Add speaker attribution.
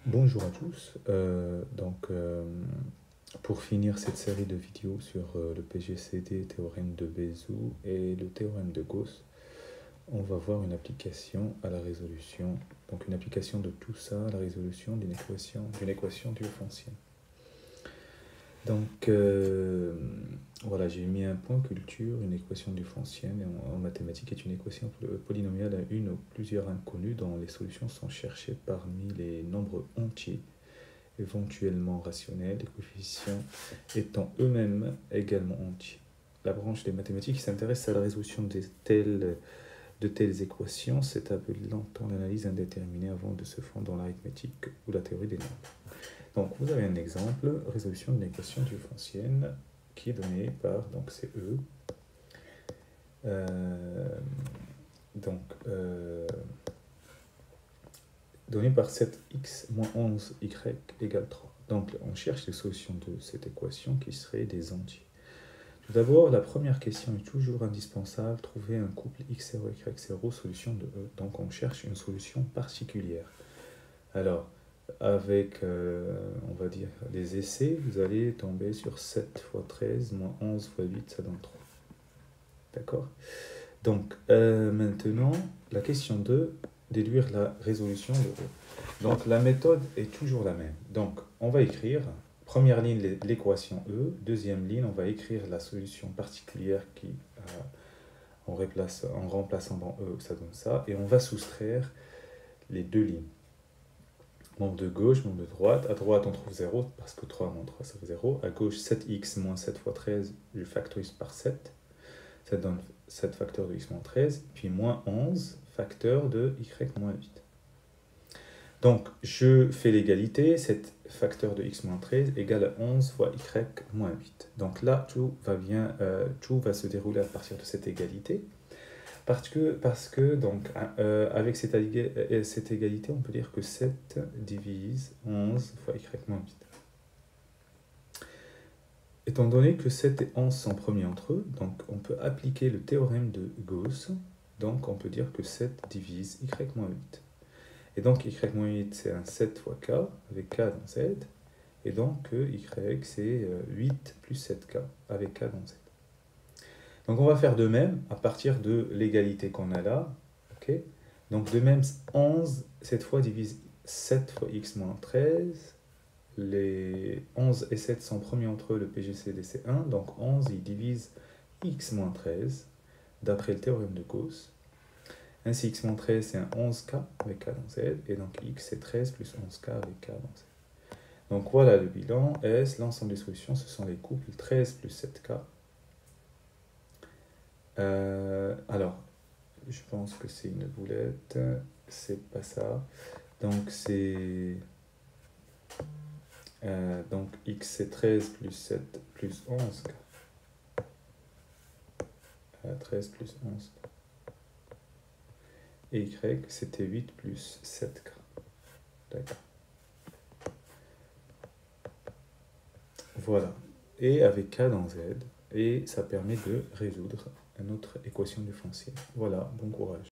Speaker 1: Bonjour à tous. Pour finir cette série de vidéos sur le PGCD, théorème de Bézout et le théorème de Gauss, on va voir une application à la résolution, donc une application de tout ça à la résolution d'une équation différéentielle. Voilà, j'ai mis un point culture, une équation différéentielle en mathématiques est une équation polynomiale à une ou plusieurs inconnues dont les solutions sont cherchées parmi les nombres entiers, éventuellement rationnels, les coefficients étant eux-mêmes également entiers. La branche des mathématiques qui s'intéresse à la résolution de telles équations s'est appelée longtemps l'analyse indéterminée avant de se fondre dans l'arithmétique ou la théorie des nombres. Donc vous avez un exemple, résolution d'une équation différentielle qui est donnée par, donc c'est E, donné par 7x moins 11y égale 3. Donc on cherche les solutions de cette équation qui seraient des entiers. Tout d'abord, la première question est toujours indispensable, trouver un couple x0, y0, solution de E. Donc on cherche une solution particulière. Alors, avec, on va dire, les essais, vous allez tomber sur 7 fois 13 moins 11 fois 8, ça donne 3. D'accord? Donc, maintenant, la question 2, déduire la résolution de E. Donc, la méthode est toujours la même. Donc, on va écrire, première ligne, l'équation E. Deuxième ligne, on va écrire la solution particulière qui, en remplaçant dans E, ça donne ça. Et on va soustraire les deux lignes. Membre de gauche, membre de droite. À droite, on trouve 0, parce que 3 moins 3, ça fait 0. À gauche, 7x moins 7 fois 13, je factorise par 7. Ça donne 7 facteur de x moins 13, puis moins 11 facteur de y moins 8. Donc, je fais l'égalité, 7 facteur de x moins 13 égale à 11 fois y moins 8. Donc là, tout va se dérouler à partir de cette égalité. Parce que donc, avec cette égalité, on peut dire que 7 divise 11 fois y moins 8. Étant donné que 7 et 11 sont premiers entre eux, donc on peut appliquer le théorème de Gauss. Donc on peut dire que 7 divise y moins 8. Et donc y moins 8, c'est un 7 fois k, avec k dans z. Et donc y, c'est 8 plus 7k, avec k dans z. Donc on va faire de même à partir de l'égalité qu'on a là. Okay, donc de même, 11, cette fois, divise 7 fois x moins 13. Les 11 et 7 sont premiers entre eux, le PGCD c'est 1. Donc 11, il divise x moins 13, d'après le théorème de Gauss. Ainsi, x moins 13, c'est un 11k avec k dans z. Et donc x, c'est 13 plus 11k avec k dans z. Donc voilà le bilan. S, l'ensemble des solutions, ce sont les couples 13 plus 7k. Alors, je pense que c'est une boulette. C'est pas ça. Donc c'est... donc x c'est 13 plus 7 plus 11. 13 plus 11. Et y c'était 8 plus 7k. D'accord. Voilà. Et avec k dans z. Et ça permet de résoudre une autre équation différentielle. Voilà, bon courage.